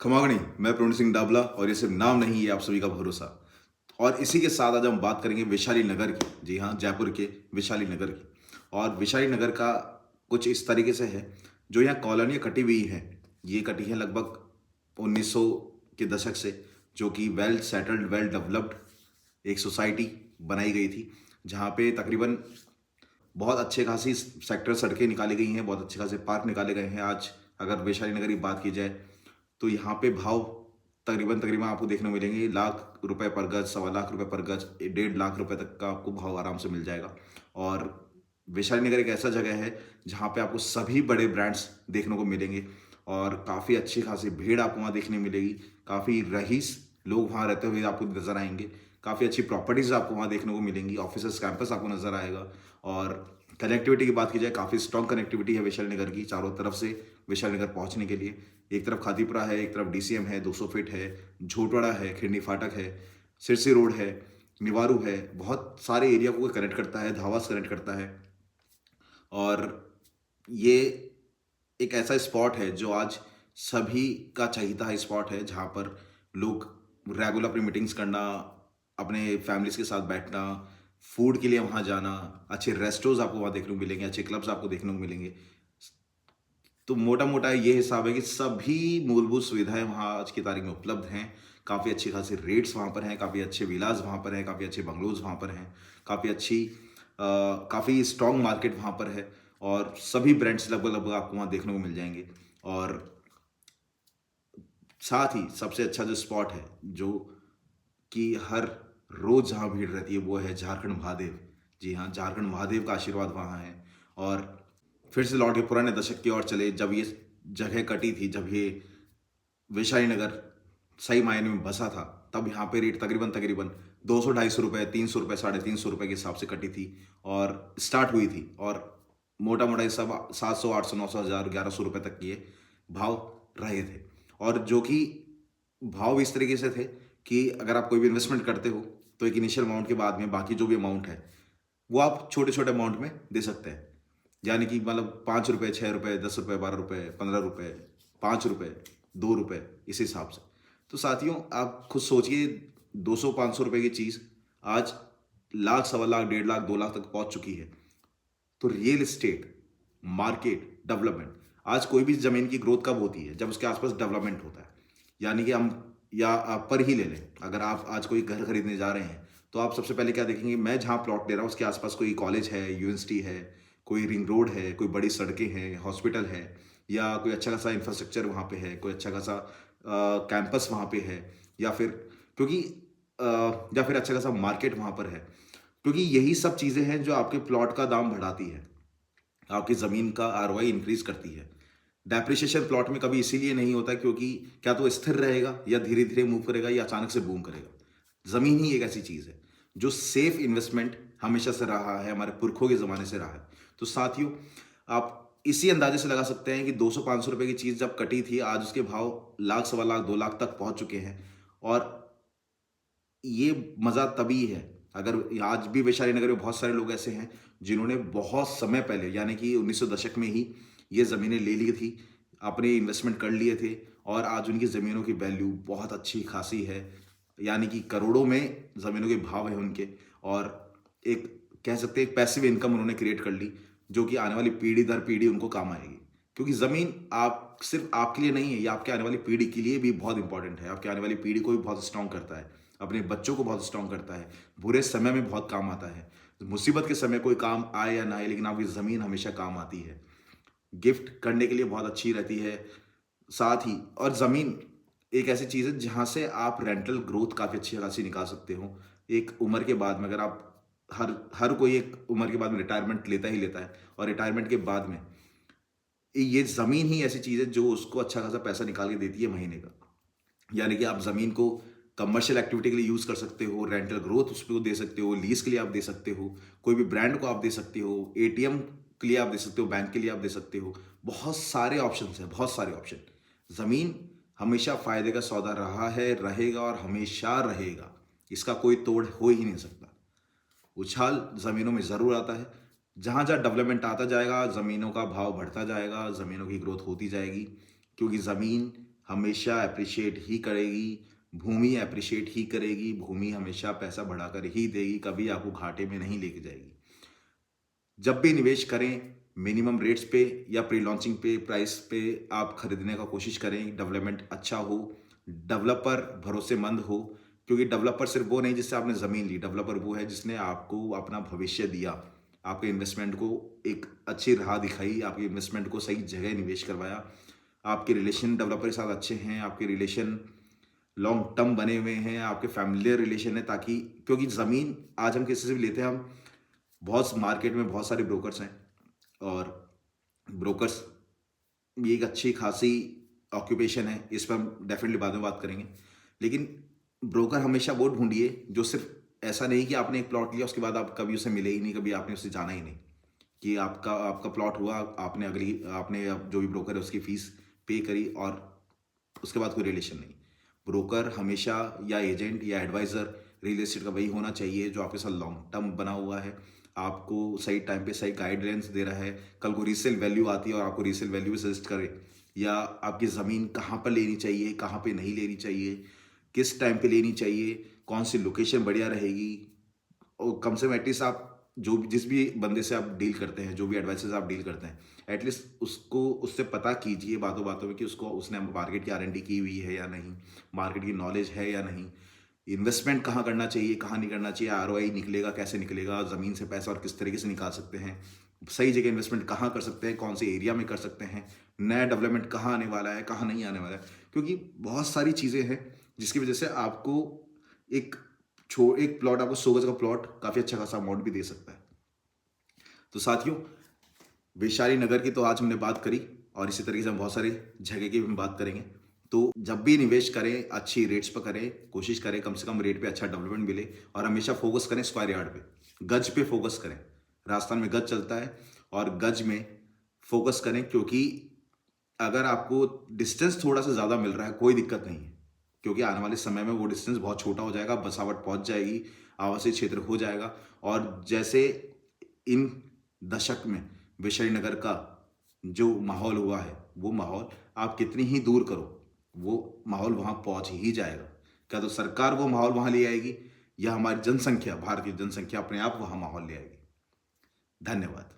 खमागणी। मैं प्रवीण सिंह डाबला और ये सिर्फ नाम नहीं, ये आप सभी का भरोसा। और इसी के साथ आज हम बात करेंगे वैशाली नगर की। जी हाँ, जयपुर के वैशाली नगर की। और वैशाली नगर का कुछ इस तरीके से है, जो यहाँ कॉलोनियाँ कटी हुई हैं। ये कटी है लगभग 1900 के दशक से, जो कि वेल सेटल्ड, वेल डेवलप्ड एक सोसाइटी बनाई गई थी, जहाँ पे तकरीबन बहुत अच्छे खासी सेक्टर सड़कें निकाली गई हैं, बहुत अच्छे खासे पार्क निकाले गए हैं। आज अगर वैशाली नगर की बात की जाए तो यहाँ पे भाव तकरीबन तकरीबन आपको देखने को मिलेंगे, लाख रुपए पर गज, 1.25 लाख रुपए पर गज, 1.5 लाख रुपए तक का आपको भाव आराम से मिल जाएगा। और वैशाली नगर एक ऐसा जगह है जहाँ पे आपको सभी बड़े ब्रांड्स देखने को मिलेंगे और काफ़ी अच्छी खासी भीड़ आपको वहाँ देखने मिलेगी। काफ़ी रईस लोग वहाँ रहते हुए आपको नजर आएंगे। काफ़ी अच्छी प्रॉपर्टीज़ आपको वहाँ देखने को मिलेंगी। ऑफिस कैंपस आपको नजर आएगा। और कनेक्टिविटी की बात की जाए, काफ़ी स्ट्रॉन्ग कनेक्टिविटी है वैशाली नगर की, चारों तरफ से वैशाली नगर पहुँचने के लिए। एक तरफ खातीपुरा है, एक तरफ डीसीएम है, 200 फीट है, झोटवाड़ा है, खिंडी फाटक है, सिरसी रोड है, निवारू है। बहुत सारे एरिया को कनेक्ट करता है, धावास कनेक्ट करता है। और ये एक ऐसा स्पॉट है जो आज सभी का चाहता स्पॉट है, जहाँ पर लोग रेगुलर अपनी मीटिंग्स करना, अपने फैमिलीज के साथ बैठना, फूड के लिए वहाँ जाना, अच्छे रेस्टोरेंट्स आपको वहाँ देखने को मिलेंगे, अच्छे क्लब्स आपको देखने को मिलेंगे। तो मोटा मोटा ये हिसाब है कि सभी मूलभूत सुविधाएं वहाँ आज की तारीख में उपलब्ध हैं। काफ़ी अच्छे खासे रेट्स वहाँ पर हैं, काफ़ी अच्छे विलास वहाँ पर हैं, काफ़ी अच्छे बंगलोज वहाँ पर हैं, काफ़ी स्ट्रॉन्ग मार्केट वहाँ पर है। और सभी ब्रांड्स लगभग लगभग आपको वहाँ देखने को मिल जाएंगे। और साथ ही सबसे अच्छा जो स्पॉट है, जो कि हर रोज जहाँ भीड़ रहती है, वो है झारखंड महादेव। जी हाँ, झारखंड महादेव का आशीर्वाद वहाँ है। और फिर से लौट के पुराने दशक की ओर चले, जब ये जगह कटी थी, जब ये वैशाली नगर सही मायने में बसा था, तब यहाँ पे रेट तकरीबन तकरीबन 200-250 रुपये, 300 रुपये, 350 रुपये के हिसाब से कटी थी और स्टार्ट हुई थी। और मोटा मोटा ये सब 700, 800, 900, 1000, 1100 रुपये तक के भाव रहे थे। और जो कि भाव इस तरीके से थे कि अगर आप कोई भी इन्वेस्टमेंट करते हो तो एक इनिशियल अमाउंट के बाद में बाकी जो भी अमाउंट है वो आप छोटे छोटे अमाउंट में दे सकते हैं। यानी कि मतलब 5 रुपये, 6 रुपये, 10 रुपये, 12 रुपये, 15 रुपये, 5 रुपये, 2 रुपये, इस हिसाब से। तो साथियों, आप खुद सोचिए, 200-500 रुपये की चीज़ आज लाख, 1.25 लाख, 1.5 लाख, 2 लाख तक पहुंच चुकी है। तो रियल एस्टेट मार्केट डेवलपमेंट, आज कोई भी जमीन की ग्रोथ कब होती है? जब उसके आसपास डेवलपमेंट होता है। यानी कि हम, या आप पर ही ले लें, अगर आप आज कोई घर खरीदने जा रहे हैं तो आप सबसे पहले क्या देखेंगे? मैं जहाँ प्लॉट ले रहा हूँ उसके आसपास कोई कॉलेज है, यूनिवर्सिटी है, कोई रिंग रोड है, कोई बड़ी सड़कें हैं, हॉस्पिटल है, या कोई अच्छा खासा इंफ्रास्ट्रक्चर वहाँ पे है, कोई अच्छा खासा कैंपस वहाँ पे है, या फिर क्योंकि या फिर अच्छा खासा मार्केट वहाँ पर है। क्योंकि यही सब चीज़ें हैं जो आपके प्लॉट का दाम बढ़ाती है, आपकी ज़मीन का आरओआई इंक्रीज करती है। डेप्रिसिएशन प्लॉट में कभी इसीलिए नहीं होता क्योंकि क्या तो स्थिर रहेगा, या धीरे धीरे मूव करेगा, या अचानक से बूम करेगा। ज़मीन ही एक ऐसी चीज़ है जो सेफ इन्वेस्टमेंट हमेशा से रहा है, हमारे पुरखों के ज़माने से रहा है। तो साथियों, आप इसी अंदाजे से लगा सकते हैं कि 200-500 रुपये की चीज़ जब कटी थी, आज उसके भाव लाख, 1.25 लाख, 2 लाख तक पहुंच चुके हैं। और ये मज़ा तभी है अगर, आज भी वैशाली नगर में बहुत सारे लोग ऐसे हैं जिन्होंने बहुत समय पहले, यानी कि 1900 दशक में ही ये ज़मीनें ले ली थी, अपने इन्वेस्टमेंट कर लिए थे, और आज उनकी ज़मीनों की वैल्यू बहुत अच्छी खासी है। यानी कि करोड़ों में ज़मीनों के भाव हैं उनके। और एक, कह सकते हैं, एक पैसिव इनकम उन्होंने क्रिएट कर ली, जो कि आने वाली पीढ़ी दर पीढ़ी उनको काम आएगी। क्योंकि ज़मीन आप सिर्फ आपके लिए नहीं है, ये आपके आने वाली पीढ़ी के लिए भी बहुत इंपॉर्टेंट है। आपके आने वाली पीढ़ी को भी बहुत स्ट्रॉन्ग करता है, अपने बच्चों को बहुत स्ट्रॉन्ग करता है, बुरे समय में बहुत काम आता है। मुसीबत के समय कोई काम आए या ना आए, लेकिन आपकी ज़मीन हमेशा काम आती है, गिफ्ट करने के लिए बहुत अच्छी रहती है। साथ ही, और ज़मीन एक ऐसी चीज़ है जहाँ से आप रेंटल ग्रोथ काफ़ी अच्छी खासी निकाल सकते हो। एक उम्र के बाद में, अगर आप, हर हर कोई एक उम्र के बाद में रिटायरमेंट लेता ही लेता है, और रिटायरमेंट के बाद में ये ज़मीन ही ऐसी चीज़ है जो उसको अच्छा खासा पैसा निकाल के देती है महीने का। यानी कि आप ज़मीन को कमर्शियल एक्टिविटी के लिए यूज़ कर सकते हो, रेंटल ग्रोथ उस पे दे सकते हो, लीज़ के लिए आप दे सकते हो, कोई भी ब्रांड को आप दे सकते हो, एटीएम के लिए आप दे सकते हो, बैंक के लिए आप दे सकते हो। बहुत सारे ऑप्शंस हैं, बहुत सारे ऑप्शन। ज़मीन हमेशा फ़ायदे का सौदा रहा है, रहेगा और हमेशा रहेगा। इसका कोई तोड़ हो ही नहीं सकता। उछाल ज़मीनों में ज़रूर आता है। जहाँ जहाँ डेवलपमेंट आता जाएगा, ज़मीनों का भाव बढ़ता जाएगा, ज़मीनों की ग्रोथ होती जाएगी, क्योंकि ज़मीन हमेशा अप्रिशिएट ही करेगी, भूमि अप्रिशिएट ही करेगी, भूमि हमेशा पैसा बढ़ाकर ही देगी, कभी आपको घाटे में नहीं लेके जाएगी। जब भी निवेश करें मिनिमम रेट्स पे या प्री लॉन्चिंग पे प्राइस पे आप खरीदने का कोशिश करें, डेवलपमेंट अच्छा हो, डेवलपर भरोसेमंद हो, क्योंकि डेवलपर सिर्फ वो नहीं जिससे आपने ज़मीन ली, डेवलपर वो है जिसने आपको अपना भविष्य दिया, आपके इन्वेस्टमेंट को एक अच्छी राह दिखाई, आपके इन्वेस्टमेंट को सही जगह निवेश करवाया, आपके रिलेशन डेवलपर के साथ अच्छे हैं, आपके रिलेशन लॉन्ग टर्म बने हुए हैं, आपके फैमिलियर रिलेशन है, ताकि क्योंकि ज़मीन आज हम किसी से भी लेते हैं, हम बहुत मार्केट में बहुत सारे ब्रोकर्स हैं और ब्रोकर्स ये एक अच्छी खासी ऑक्यूपेशन है, इस पर हम डेफिनेटली बाद में बात करेंगे। लेकिन ब्रोकर हमेशा वो ढूंढिए जो सिर्फ ऐसा नहीं कि आपने एक प्लॉट लिया उसके बाद आप कभी उसे मिले ही नहीं, कभी आपने उससे जाना ही नहीं, कि आपका आपका प्लॉट हुआ, आपने आपने जो भी ब्रोकर है उसकी फीस पे करी और उसके बाद कोई रिलेशन नहीं। ब्रोकर हमेशा या एजेंट या एडवाइज़र रियल एस्टेट का वही होना चाहिए जो आपके साथ लॉन्ग टर्म बना हुआ है, आपको सही टाइम पे सही गाइडलाइंस दे रहा है, कल को रीसेल वैल्यू आती है और आपको रीसेल वैल्यू सजेस्ट करे, या आपकी ज़मीन कहाँ पर लेनी चाहिए, कहाँ पे नहीं लेनी चाहिए, किस टाइम पे लेनी चाहिए, कौन सी लोकेशन बढ़िया रहेगी, और कम से कम एटलीस्ट आप जो जिस भी बंदे से आप डील करते हैं, जो भी एडवाइस आप डील करते हैं, एटलीस्ट उसको उससे पता कीजिए बातों बातों में कि उसको उसने मार्केट की आरएनडी की हुई है या नहीं, मार्केट की नॉलेज है या नहीं, इन्वेस्टमेंट कहाँ करना चाहिए कहाँ नहीं करना चाहिए, आरओआई निकलेगा कैसे निकलेगा, ज़मीन से पैसा और किस तरीके से निकाल सकते हैं, सही जगह इन्वेस्टमेंट कहाँ कर सकते हैं, कौन से एरिया में कर सकते हैं, नया डेवलपमेंट कहाँ आने वाला है कहाँ नहीं आने वाला है, क्योंकि बहुत सारी चीज़ें हैं जिसकी वजह से आपको एक एक प्लॉट, आपको 100 गज का प्लॉट काफ़ी अच्छा खासा अमाउंट भी दे सकता है। तो साथियों, वैशाली नगर की तो आज हमने बात करी और इसी तरीके से हम बहुत सारी जगह की भी हम बात करेंगे। तो जब भी निवेश करें अच्छी रेट्स पर करें, कोशिश करें कम से कम रेट पे अच्छा डेवलपमेंट मिले, और हमेशा फोकस करें स्क्वायर यार्ड पे, गज पे फोकस करें। राजस्थान में गज चलता है और गज में फोकस करें, क्योंकि अगर आपको डिस्टेंस थोड़ा सा ज़्यादा मिल रहा है कोई दिक्कत नहीं है, क्योंकि आने वाले समय में वो डिस्टेंस बहुत छोटा हो जाएगा, बसावट पहुंच जाएगी, आवासीय क्षेत्र हो जाएगा, और जैसे इन दशक में वैशाली नगर का जो माहौल हुआ है वो माहौल आप कितनी ही दूर करो वो माहौल वहाँ पहुँच ही जाएगा। क्या तो सरकार वो माहौल वहाँ ले आएगी, या हमारी जनसंख्या, भारत की जनसंख्या अपने आप वहाँ माहौल ले आएगी। धन्यवाद।